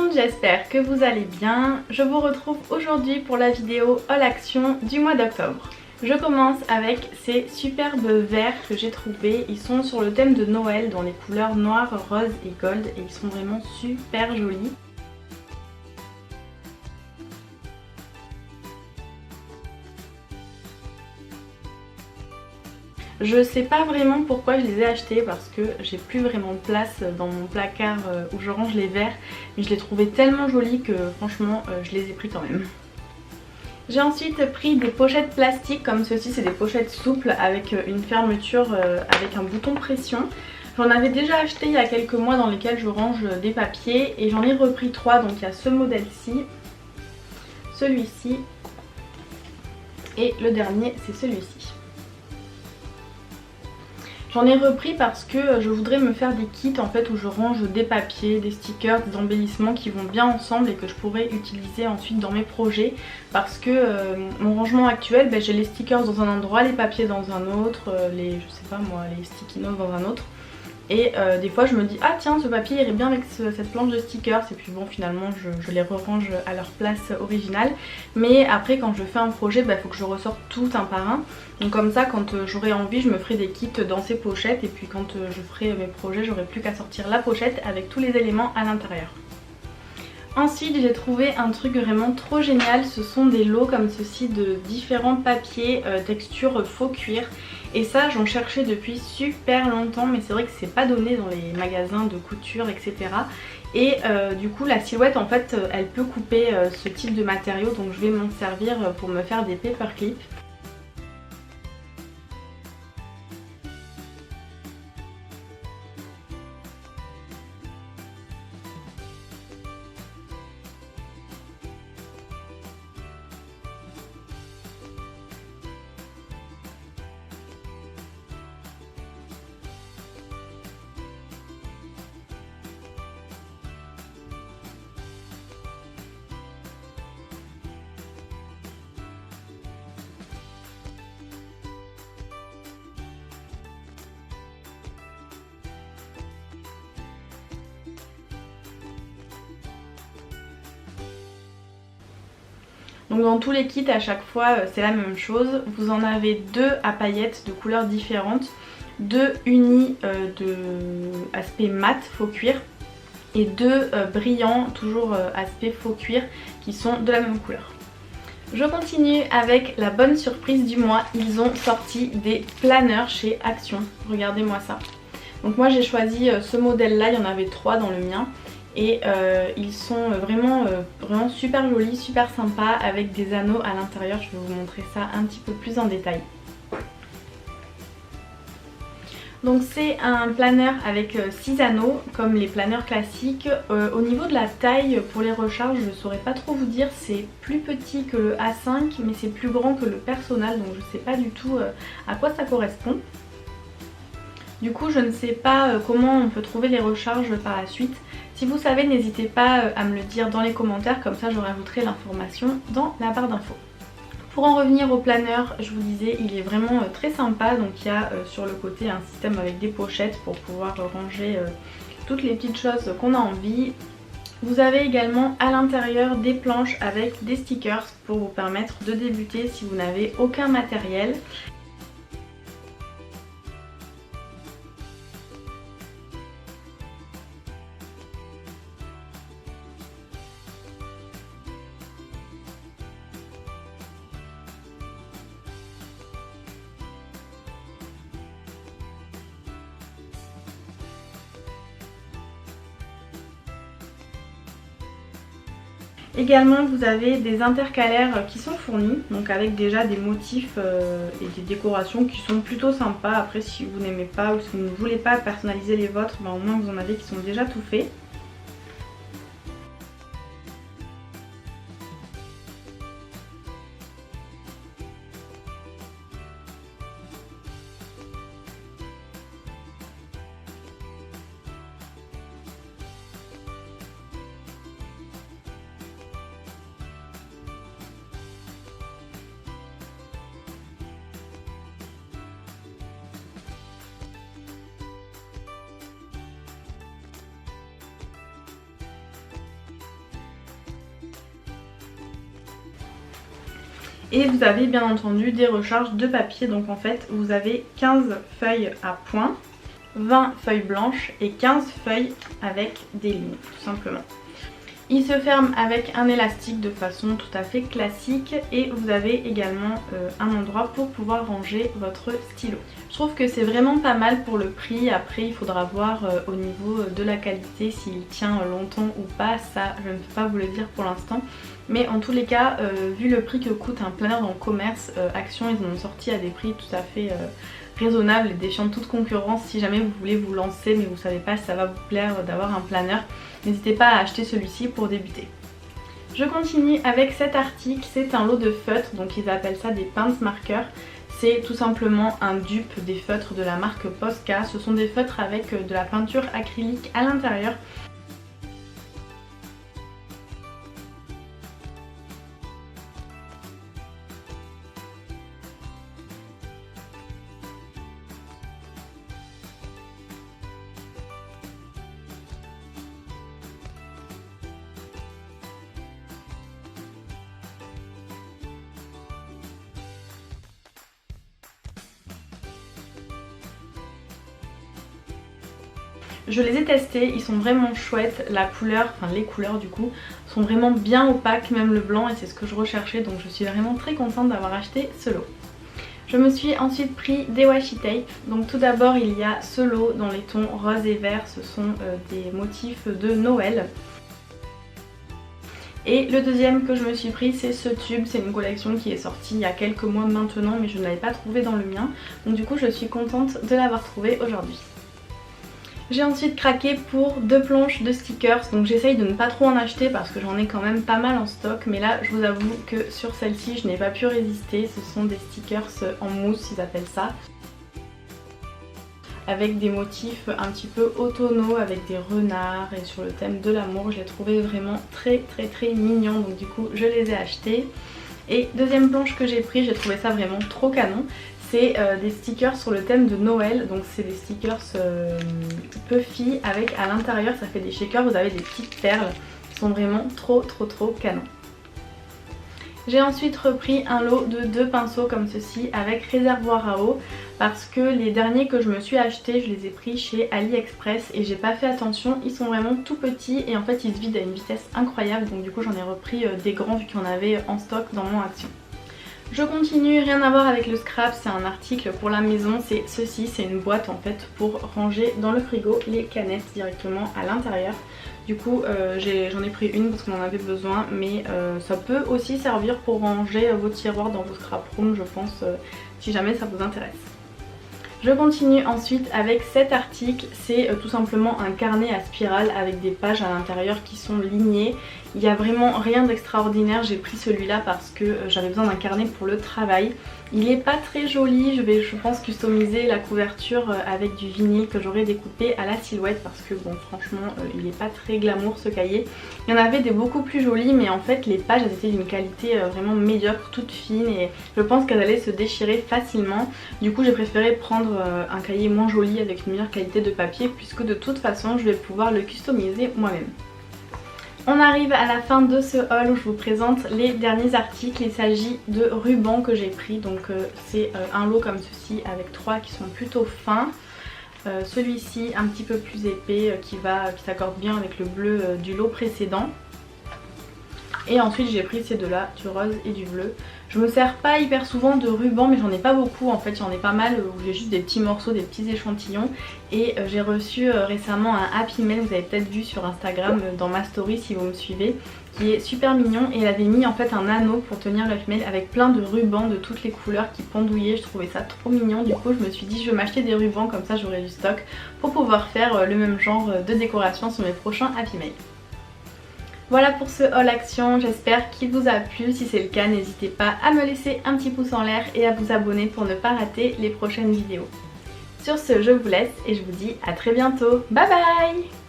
monde, j'espère que vous allez bien. Je vous retrouve aujourd'hui pour la vidéo haul action du mois d'octobre. Je commence avec ces superbes verres que j'ai trouvés. Ils sont sur le thème de Noël dans les couleurs noir, rose et gold et ils sont vraiment super jolis. Je sais pas vraiment pourquoi je les ai achetés parce que j'ai plus vraiment de place dans mon placard où je range les verres, mais je les trouvais tellement jolis que franchement je les ai pris quand même. J'ai ensuite pris des pochettes plastiques comme ceci, c'est des pochettes souples avec une fermeture avec un bouton pression. J'en avais déjà acheté il y a quelques mois dans lesquels je range des papiers et j'en ai repris 3, donc il y a ce modèle-ci, celui-ci et le dernier c'est celui-ci. J'en ai repris parce que je voudrais me faire des kits en fait où je range des papiers, des stickers, des embellissements qui vont bien ensemble et que je pourrais utiliser ensuite dans mes projets parce que mon rangement actuel, j'ai les stickers dans un endroit, les papiers dans un autre, les sticky notes dans un autre. Et des fois je me dis ah tiens ce papier irait bien avec cette planche de stickers et puis bon finalement je les re-range à leur place originale. Mais après quand je fais un projet il faut que je ressorte tout un par un. Donc comme ça quand j'aurai envie je me ferai des kits dans ces pochettes et puis quand je ferai mes projets j'aurai plus qu'à sortir la pochette avec tous les éléments à l'intérieur. Ensuite j'ai trouvé un truc vraiment trop génial, ce sont des lots comme ceci de différents papiers texture faux cuir. Et ça j'en cherchais depuis super longtemps mais c'est vrai que c'est pas donné dans les magasins de couture etc. Et du coup la silhouette en fait elle peut couper ce type de matériau, donc je vais m'en servir pour me faire des paperclips. Donc dans tous les kits à chaque fois c'est la même chose, vous en avez deux à paillettes de couleurs différentes, deux unis de aspect mat faux cuir et deux brillants toujours aspect faux cuir qui sont de la même couleur. Je continue avec la bonne surprise du mois, ils ont sorti des planeurs chez Action, regardez-moi ça. Donc moi j'ai choisi ce modèle là, il y en avait 3 dans le mien. Et ils sont vraiment super jolis, super sympas avec des anneaux à l'intérieur. Je vais vous montrer ça un petit peu plus en détail. Donc c'est un planeur avec 6 anneaux comme les planeurs classiques. Au niveau de la taille pour les recharges je ne saurais pas trop vous dire, c'est plus petit que le A5 mais c'est plus grand que le Personal, donc je ne sais pas du tout à quoi ça correspond. Du coup je ne sais pas comment on peut trouver les recharges par la suite. Si vous savez n'hésitez pas à me le dire dans les commentaires, comme ça je rajouterai l'information dans la barre d'infos. Pour en revenir au planeur, je vous disais il est vraiment très sympa, donc il y a sur le côté un système avec des pochettes pour pouvoir ranger toutes les petites choses qu'on a envie. Vous avez également à l'intérieur des planches avec des stickers pour vous permettre de débuter si vous n'avez aucun matériel. Également vous avez des intercalaires qui sont fournis, donc avec déjà des motifs et des décorations qui sont plutôt sympas. Après si vous n'aimez pas ou si vous ne voulez pas personnaliser les vôtres, au moins vous en avez qui sont déjà tout faits. Et vous avez bien entendu des recharges de papier, donc en fait vous avez 15 feuilles à point, 20 feuilles blanches et 15 feuilles avec des lignes tout simplement. Il se ferme avec un élastique de façon tout à fait classique et vous avez également un endroit pour pouvoir ranger votre stylo. Je trouve que c'est vraiment pas mal pour le prix. Après il faudra voir au niveau de la qualité s'il tient longtemps ou pas, ça je ne peux pas vous le dire pour l'instant. Mais en tous les cas, vu le prix que coûte un planeur dans le commerce, Action, ils en ont sorti à des prix tout à fait raisonnables et défiant toute concurrence. Si jamais vous voulez vous lancer mais vous savez pas si ça va vous plaire d'avoir un planeur, n'hésitez pas à acheter celui-ci pour débuter. Je continue avec cet article, c'est un lot de feutres, donc ils appellent ça des pince marqueurs. C'est tout simplement un dupe des feutres de la marque Posca. Ce sont des feutres avec de la peinture acrylique à l'intérieur. Je les ai testés, ils sont vraiment chouettes, la couleur, enfin les couleurs du coup, sont vraiment bien opaques, même le blanc, et c'est ce que je recherchais, donc je suis vraiment très contente d'avoir acheté ce lot. Je me suis ensuite pris des washi tape, donc tout d'abord il y a ce lot dans les tons rose et vert, ce sont des motifs de Noël. Et le deuxième que je me suis pris, c'est ce tube, c'est une collection qui est sortie il y a quelques mois maintenant, mais je ne l'avais pas trouvé dans le mien, donc du coup je suis contente de l'avoir trouvé aujourd'hui. J'ai ensuite craqué pour 2 planches de stickers, donc j'essaye de ne pas trop en acheter parce que j'en ai quand même pas mal en stock, mais là je vous avoue que sur celle-ci je n'ai pas pu résister. Ce sont des stickers en mousse, ils appellent ça, avec des motifs un petit peu automnaux, avec des renards et sur le thème de l'amour. Je les trouvais vraiment très mignons, donc du coup je les ai achetés. Et deuxième planche que j'ai pris, j'ai trouvé ça vraiment trop canon. C'est des stickers sur le thème de Noël, donc c'est des stickers puffy avec à l'intérieur, ça fait des shakers, vous avez des petites perles qui sont vraiment trop canon. J'ai ensuite repris un lot de 2 pinceaux comme ceci avec réservoir à eau parce que les derniers que je me suis achetés, je les ai pris chez AliExpress et j'ai pas fait attention, ils sont vraiment tout petits et en fait ils se vident à une vitesse incroyable, donc du coup j'en ai repris des grands vu qu'il y en avait en stock dans mon Action. Je continue, rien à voir avec le scrap, c'est un article pour la maison, c'est ceci, c'est une boîte en fait pour ranger dans le frigo les canettes directement à l'intérieur. Du coup j'en ai pris une parce qu'on en avait besoin, mais ça peut aussi servir pour ranger vos tiroirs dans vos scrap rooms, je pense, si jamais ça vous intéresse. Je continue ensuite avec cet article, c'est tout simplement un carnet à spirale avec des pages à l'intérieur qui sont lignées. Il n'y a vraiment rien d'extraordinaire, j'ai pris celui-là parce que j'avais besoin d'un carnet pour le travail. Il est pas très joli, je vais je pense customiser la couverture avec du vinyle que j'aurais découpé à la silhouette parce que bon franchement il est pas très glamour ce cahier. Il y en avait des beaucoup plus jolis mais en fait les pages elles étaient d'une qualité vraiment médiocre, toutes fines et je pense qu'elles allaient se déchirer facilement. Du coup j'ai préféré prendre un cahier moins joli avec une meilleure qualité de papier puisque de toute façon je vais pouvoir le customiser moi-même. On arrive à la fin de ce haul où je vous présente les derniers articles. Il s'agit de rubans que j'ai pris, donc c'est un lot comme ceci avec 3 qui sont plutôt fins. Celui-ci un petit peu plus épais qui s'accorde bien avec le bleu du lot précédent. Et ensuite j'ai pris ces deux là, du rose et du bleu. Je me sers pas hyper souvent de rubans mais j'en ai pas beaucoup en fait, j'en ai pas mal où j'ai juste des petits morceaux, des petits échantillons. Et j'ai reçu récemment un Happy Mail, vous avez peut-être vu sur Instagram dans ma story si vous me suivez, qui est super mignon et elle avait mis en fait un anneau pour tenir le Happy Mail avec plein de rubans de toutes les couleurs qui pendouillaient. Je trouvais ça trop mignon, du coup je me suis dit je vais m'acheter des rubans comme ça j'aurai du stock pour pouvoir faire le même genre de décoration sur mes prochains Happy Mail. Voilà pour ce haul action, j'espère qu'il vous a plu. Si c'est le cas, n'hésitez pas à me laisser un petit pouce en l'air et à vous abonner pour ne pas rater les prochaines vidéos. Sur ce, je vous laisse et je vous dis à très bientôt. Bye bye!